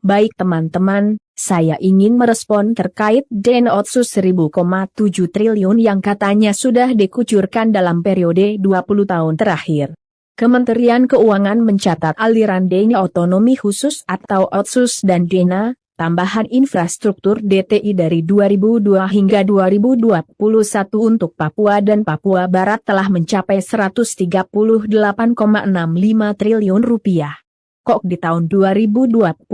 Baik teman-teman, saya ingin merespon terkait dana otsus 1000,7 triliun yang katanya sudah dikucurkan dalam periode 20 tahun terakhir. Kementerian Keuangan mencatat aliran dana otonomi khusus atau otsus dan dana tambahan infrastruktur DTI dari 2002 hingga 2021 untuk Papua dan Papua Barat telah mencapai 138,65 triliun rupiah. Kok di tahun 2022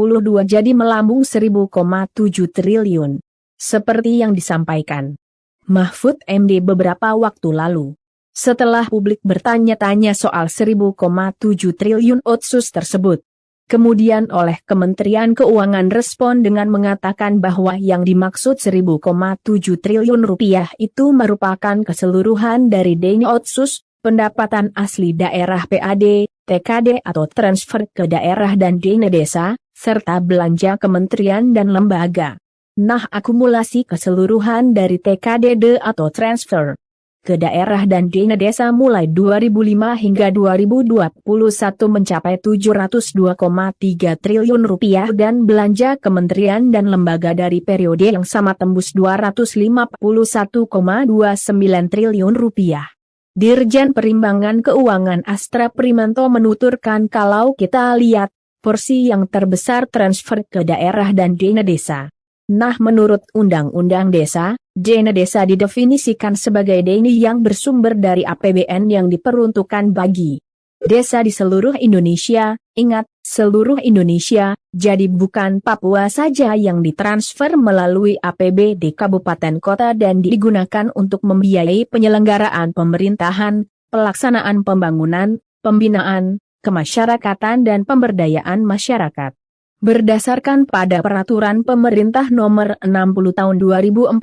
jadi melambung 1000,7 triliun? Seperti yang disampaikan Mahfud MD beberapa waktu lalu. Setelah publik bertanya-tanya soal 1000,7 triliun otsus tersebut. Kemudian oleh Kementerian Keuangan respon dengan mengatakan bahwa yang dimaksud 1000,7 triliun rupiah itu merupakan keseluruhan dari dana otsus, pendapatan asli daerah PAD, TKD atau transfer ke daerah dan dana desa, serta belanja kementerian dan lembaga. Nah, akumulasi keseluruhan dari TKDD atau transfer ke daerah dan dana desa mulai 2005 hingga 2021 mencapai 702,3 triliun rupiah dan belanja kementerian dan lembaga dari periode yang sama tembus 251,29 triliun rupiah. Dirjen Perimbangan Keuangan Astra Primanto menuturkan kalau kita lihat porsi yang terbesar transfer ke daerah dan dana desa. Nah, menurut Undang-Undang Desa, dana desa didefinisikan sebagai dana yang bersumber dari APBN yang diperuntukkan bagi desa di seluruh Indonesia. Ingat, seluruh Indonesia, jadi bukan Papua saja yang ditransfer melalui APBD kabupaten kota dan digunakan untuk membiayai penyelenggaraan pemerintahan, pelaksanaan pembangunan, pembinaan, kemasyarakatan dan pemberdayaan masyarakat. Berdasarkan pada Peraturan Pemerintah Nomor 60 Tahun 2014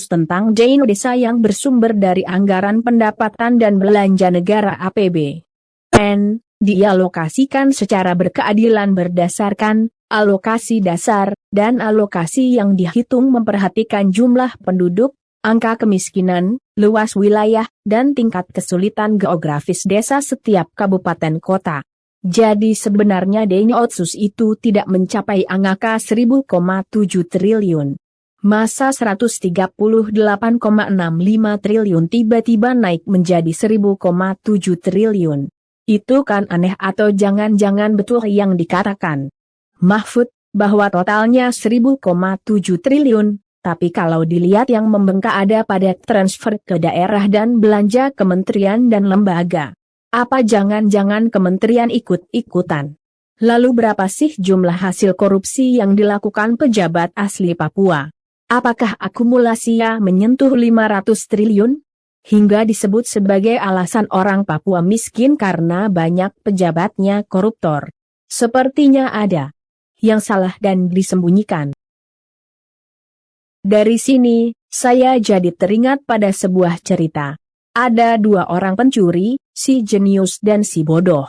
tentang dana desa yang bersumber dari anggaran pendapatan dan belanja negara APBN, dialokasikan secara berkeadilan berdasarkan alokasi dasar dan alokasi yang dihitung memperhatikan jumlah penduduk, angka kemiskinan, luas wilayah, dan tingkat kesulitan geografis desa setiap kabupaten kota. Jadi sebenarnya dana otsus itu tidak mencapai angka 1000,7 triliun. Masa 138,65 triliun tiba-tiba naik menjadi 1000,7 triliun. Itu kan aneh atau jangan-jangan betul yang dikatakan Mahfud, bahwa totalnya 1000,7 triliun, tapi kalau dilihat yang membengkak ada pada transfer ke daerah dan belanja kementerian dan lembaga. Apa jangan-jangan kementerian ikut-ikutan? Lalu berapa sih jumlah hasil korupsi yang dilakukan pejabat asli Papua? Apakah akumulasinya menyentuh 500 triliun? Hingga disebut sebagai alasan orang Papua miskin karena banyak pejabatnya koruptor. Sepertinya ada yang salah dan disembunyikan. Dari sini, saya jadi teringat pada sebuah cerita. Ada dua orang pencuri, si jenius dan si bodoh.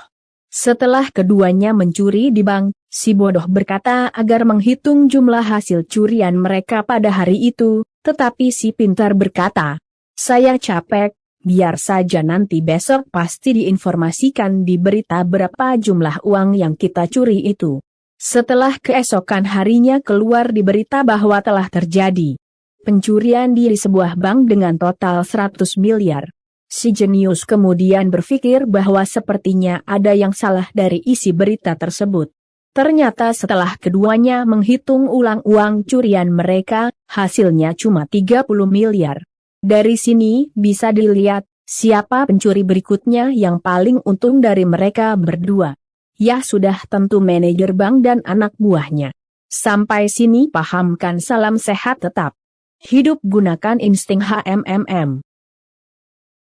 Setelah keduanya mencuri di bank, si bodoh berkata agar menghitung jumlah hasil curian mereka pada hari itu, tetapi si pintar berkata, "Saya capek, biar saja nanti besok pasti diinformasikan di berita berapa jumlah uang yang kita curi itu." Setelah keesokan harinya keluar di berita bahwa telah terjadi pencurian di sebuah bank dengan total 100 miliar. Si jenius kemudian berpikir bahwa sepertinya ada yang salah dari isi berita tersebut. Ternyata setelah keduanya menghitung ulang uang curian mereka, hasilnya cuma 30 miliar. Dari sini bisa dilihat, siapa pencuri berikutnya yang paling untung dari mereka berdua. Ya sudah tentu manajer bank dan anak buahnya. Sampai sini pahamkan, salam sehat tetap hidup, gunakan insting HMMM.